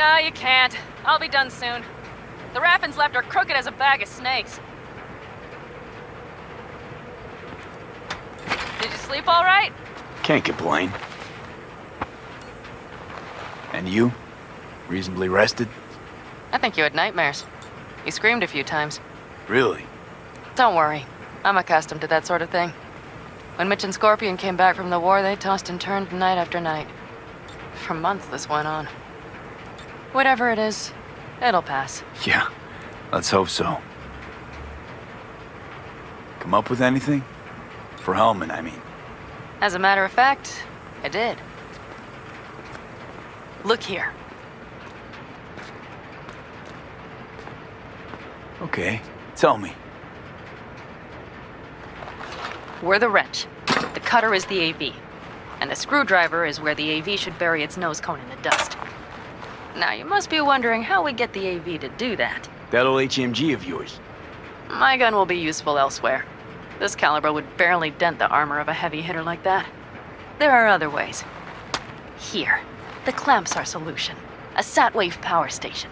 No, you can't. I'll be done soon. The Raffins left are crooked as a bag of snakes. Did you sleep all right? Can't complain. And you? Reasonably rested? I think you had nightmares. You screamed a few times. Really? Don't worry. I'm accustomed to that sort of thing. When Mitch and Scorpion came back from the war, they tossed and turned night after night. For months this went on. Whatever it is, it'll pass. Yeah, let's hope so. Come up with anything? For Hellman, I mean. As a matter of fact, I did. Look here. Okay, tell me. We're the wrench. The cutter is the AV. And the screwdriver is where the AV should bury its nose cone in the dust. Now, you must be wondering how we get the AV to do that. That old HMG of yours. My gun will be useful elsewhere. This caliber would barely dent the armor of a heavy hitter like that. There are other ways. Here, the clamp's our solution. A sat-wave power station.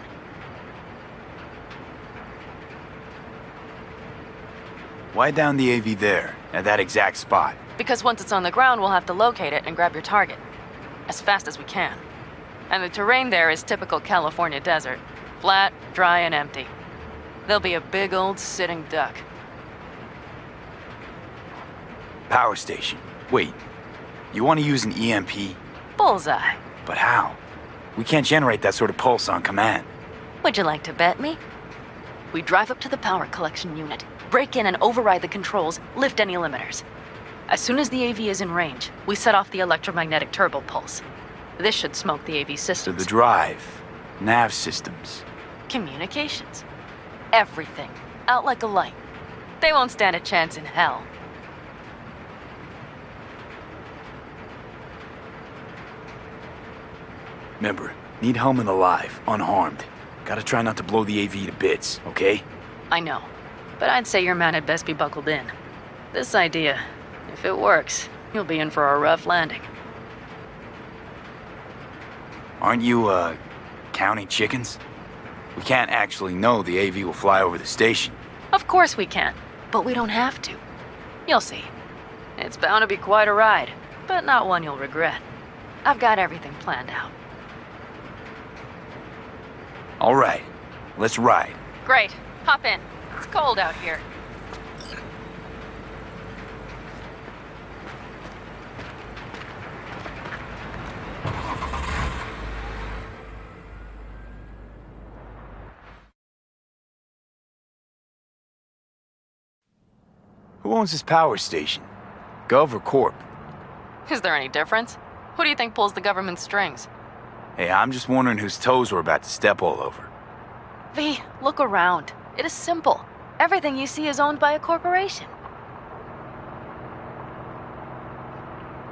Why down the AV there, at that exact spot? Because once it's on the ground, we'll have to locate it and grab your target. As fast as we can. And the terrain there is typical California desert. Flat, dry, and empty. There'll be a big old sitting duck. Power station. Wait, you want to use an EMP? Bullseye. But how? We can't generate that sort of pulse on command. Would you like to bet me? We drive up to the power collection unit, break in and override the controls, lift any limiters. As soon as the AV is in range, we set off the electromagnetic turbo pulse. This should smoke the AV So systems. the drive, nav systems. Communications. Everything. Out like a light. They won't stand a chance in hell. Remember, need Hellman alive, unharmed. Gotta try not to blow the AV to bits, okay? I know. But I'd say your man had best be buckled in. This idea, if it works, you'll be in for a rough landing. Aren't you, counting chickens? We can't actually know the AV will fly over the station. Of course we can, but we don't have to. You'll see. It's bound to be quite a ride, but not one you'll regret. I've got everything planned out. All right, let's ride. Great. Hop in. It's cold out here. Who owns this power station? Gov or Corp? Is there any difference? Who do you think pulls the government's strings? Hey, I'm just wondering whose toes we're about to step all over. V, look around. It is simple. Everything you see is owned by a corporation.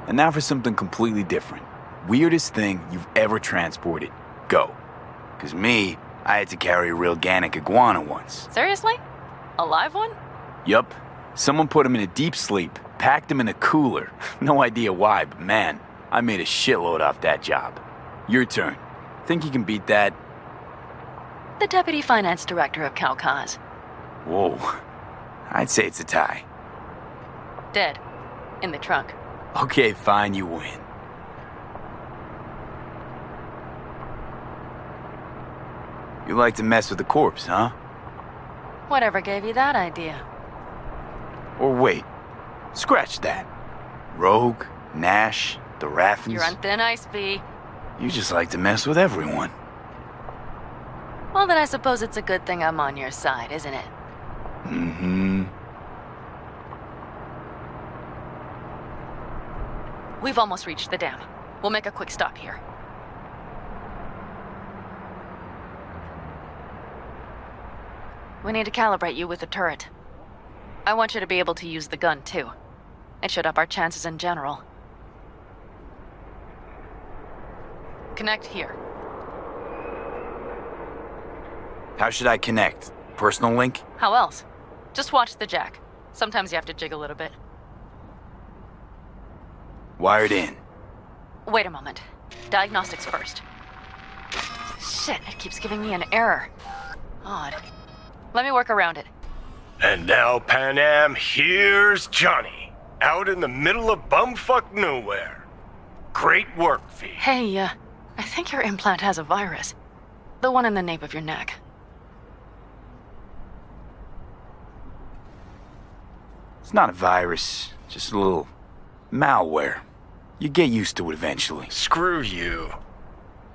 And now for something completely different. Weirdest thing you've ever transported. Go. 'Cause me, I had to carry a real Gannic iguana once. Seriously? A live one? Yup. Someone put him in a deep sleep, packed him in a cooler. No idea why, but man, I made a shitload off that job. Your turn. Think you can beat that? The deputy finance director of Caucas. Whoa. I'd say it's a tie. Dead. In the trunk. Okay, fine, you win. You like to mess with the corpse, huh? Whatever gave you that idea? Or wait, scratch that. Rogue, Nash, the Raffins. You're on thin ice, V. You just like to mess with everyone. Well, then I suppose it's a good thing I'm on your side, isn't it? Mm-hmm. We've almost reached the dam. We'll make a quick stop here. We need to calibrate you with the turret. I want you to be able to use the gun, too. It should up our chances in general. Connect here. How should I connect? Personal link? How else? Just watch the jack. Sometimes you have to jig a little bit. Wired in. Wait a moment. Diagnostics first. Shit, it keeps giving me an error. Odd. Let me work around it. And now, Panam, here's Johnny, out in the middle of bumfuck nowhere. Great work, V. Hey, I think your implant has a virus. The one in the nape of your neck. It's not a virus, just a little malware. You get used to it eventually. Screw you.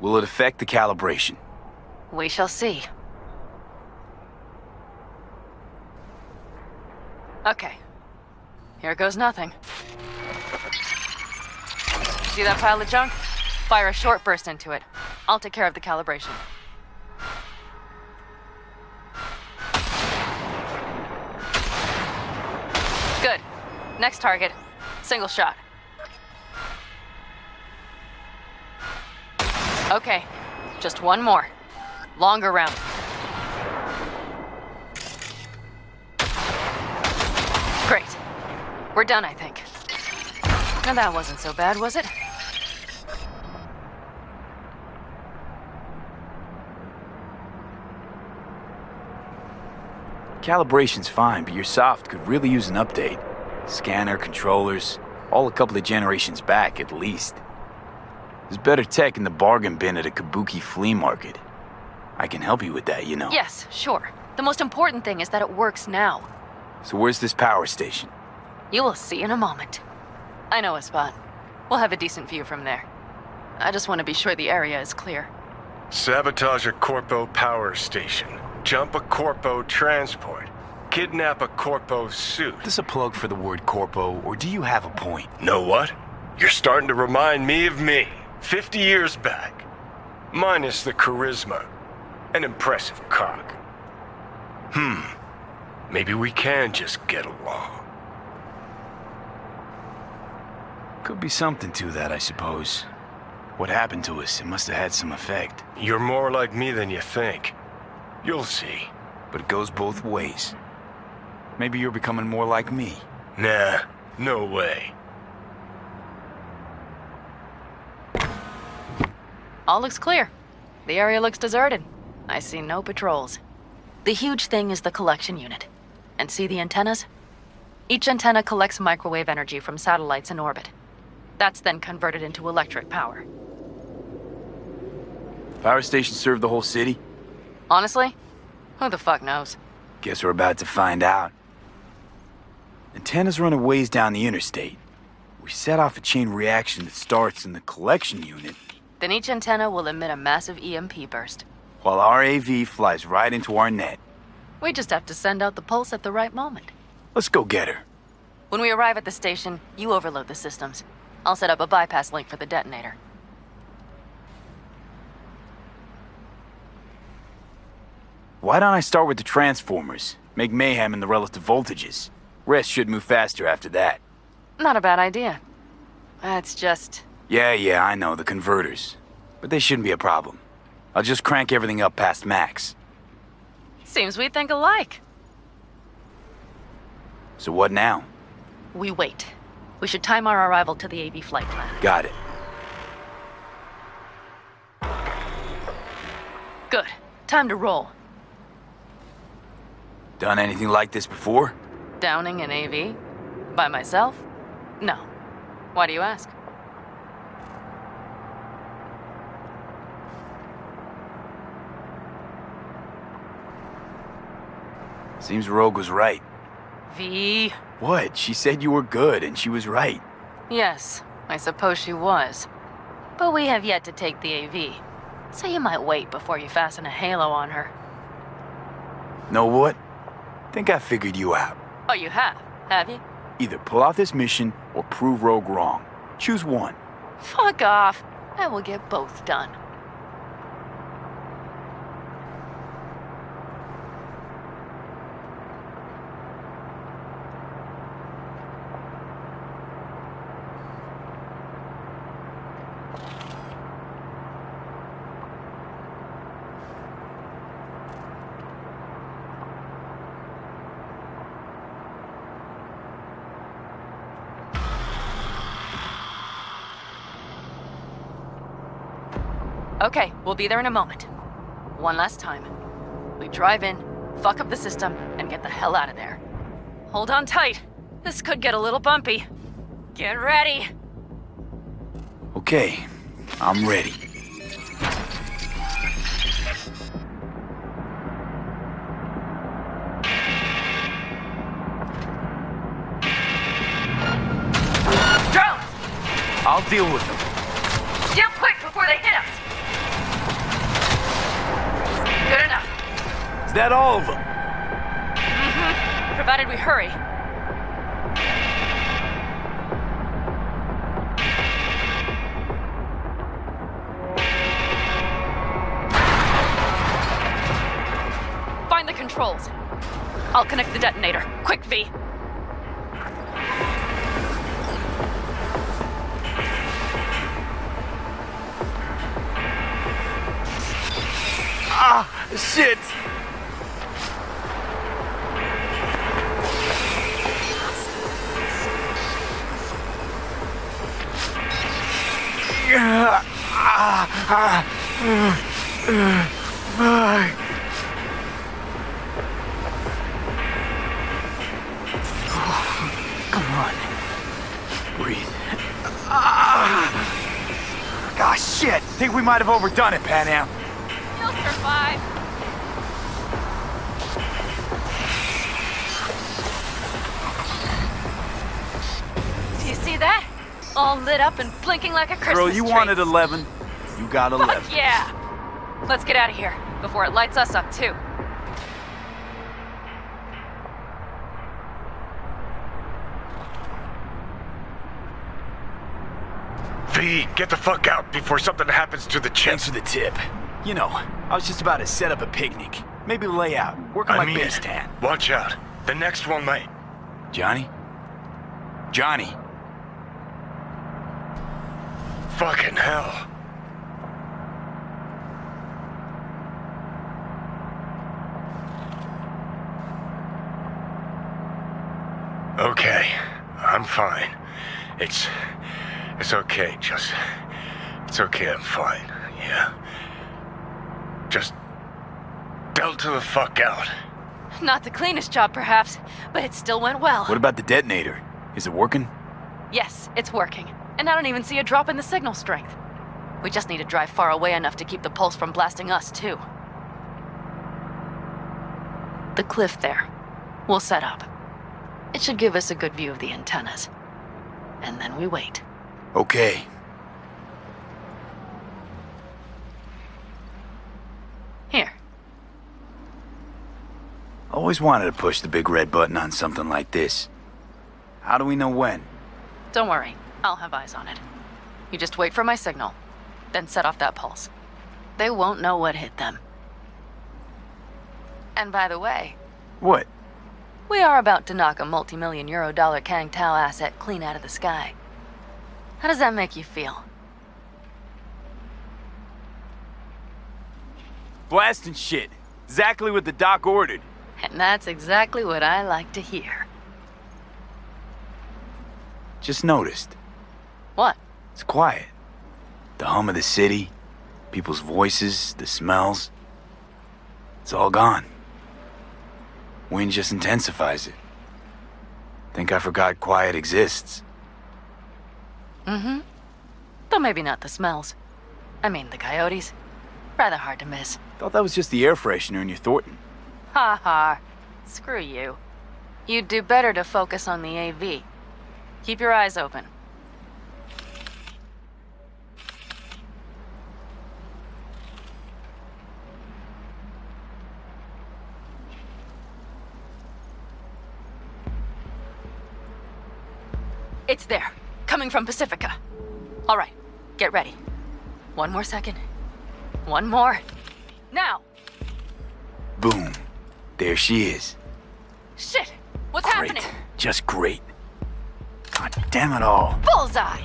Will it affect the calibration? We shall see. Okay. Here goes nothing. See that pile of junk? Fire a short burst into it. I'll take care of the calibration. Good. Next target. Single shot. Okay. Just one more. Longer round. Great. We're done, I think. Now that wasn't so bad, was it? Calibration's fine, but your soft could really use an update. Scanner, controllers, all a couple of generations back at least. There's better tech in the bargain bin at a kabuki flea market. I can help you with that, you know. Yes, sure. The most important thing is that it works now. So where's this power station? You will see in a moment. I know a spot. We'll have a decent view from there. I just want to be sure the area is clear. Sabotage a Corpo power station. Jump a Corpo transport. Kidnap a Corpo suit. Is this a plug for the word corpo, or do you have a point? Know what? You're starting to remind me of me, 50 years back. Minus the charisma. An impressive cock. Maybe we can just get along. Could be something to that, I suppose. What happened to us, it must have had some effect. You're more like me than you think. You'll see. But it goes both ways. Maybe you're becoming more like me. Nah, no way. All looks clear. The area looks deserted. I see no patrols. The huge thing is the collection unit. And see the antennas? Each antenna collects microwave energy from satellites in orbit. That's then converted into electric power. Power stations serve the whole city? Honestly? Who the fuck knows? Guess we're about to find out. Antennas run a ways down the interstate. We set off a chain reaction that starts in the collection unit, Then each antenna will emit a massive EMP burst. while our AV flies right into our net. We just have to send out the pulse at the right moment. Let's go get her. When we arrive at the station, you overload the systems. I'll set up a bypass link for the detonator. Why don't I start with the transformers? Make mayhem in the relative voltages. Rest should move faster after that. Not a bad idea. That's just... Yeah, I know, the converters. But they shouldn't be a problem. I'll just crank everything up past max. Seems we think alike. So what now? We wait. We should time our arrival to the AV flight plan. Got it. Good. Time to roll. Done anything like this before? Downing an AV? By myself? No. Why do you ask? Seems Rogue was right. V. What? She said you were good, and she was right. Yes, I suppose she was. But we have yet to take the AV, so you might wait before you fasten a halo on her. Know what? Think I figured you out. Oh, you have you? Either pull off this mission, or prove Rogue wrong. Choose one. Fuck off. I will get both done. Okay, we'll be there in a moment. One last time. We drive in, fuck up the system, and get the hell out of there. Hold on tight. This could get a little bumpy. Get ready. Okay, I'm ready. Drone! I'll deal with them. Deal quick before they hit us. Good enough. Is that all of them? Provided we hurry. Find the controls. I'll connect the detonator. Quick, V. Ah, shit! Come on. Breathe. Ah, shit! Think we might have overdone it, Panam. You'll survive. Do you see that? All lit up and blinking like a Christmas Girl, you tree. wanted 11. You got 11. Fuck yeah! Let's get out of here before it lights us up too. V, get the fuck out before something happens to the chip. Thanks for the tip. You know, I was just about to set up a picnic. Maybe lay out. Work on my base tan. Watch out. The next one might. Johnny? Johnny? Fucking hell. Okay, I'm fine. It's okay, it's okay, I'm fine, yeah? Just delta the fuck out. Not the cleanest job, perhaps, but it still went well. What about the detonator? Is it working? Yes, it's working. And I don't even see a drop in the signal strength. We just need to drive far away enough to keep the pulse from blasting us, too. The cliff there. We'll set up. It should give us a good view of the antennas. And then we wait. Okay. Here. Always wanted to push the big red button on something like this. How do we know when? Don't worry. I'll have eyes on it. You just wait for my signal. Then set off that pulse. They won't know what hit them. And by the way, What? we are about to knock a multi-million euro dollar Kang Tao asset clean out of the sky. How does that make you feel? Blasting shit. Exactly what the doc ordered. And that's exactly what I like to hear. Just noticed. What? It's quiet. The hum of the city, people's voices, the smells. It's all gone. Wind just intensifies it. Think I forgot quiet exists. Mm-hmm. Though maybe not the smells. I mean, the coyotes. Rather hard to miss. Thought that was just the air freshener in your Thornton. Ha ha. Screw you. You'd do better to focus on the AV. Keep your eyes open. It's there, coming from Pacifica. All right, get ready. One more second. One more. Now! Boom. There she is. Shit! What's Great. happening? Just great. God damn it all. Bullseye!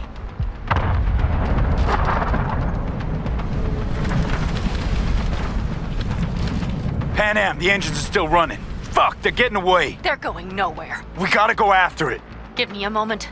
Panam, the engines are still running. Fuck, they're getting away. They're going nowhere. We gotta go after it. Give me a moment.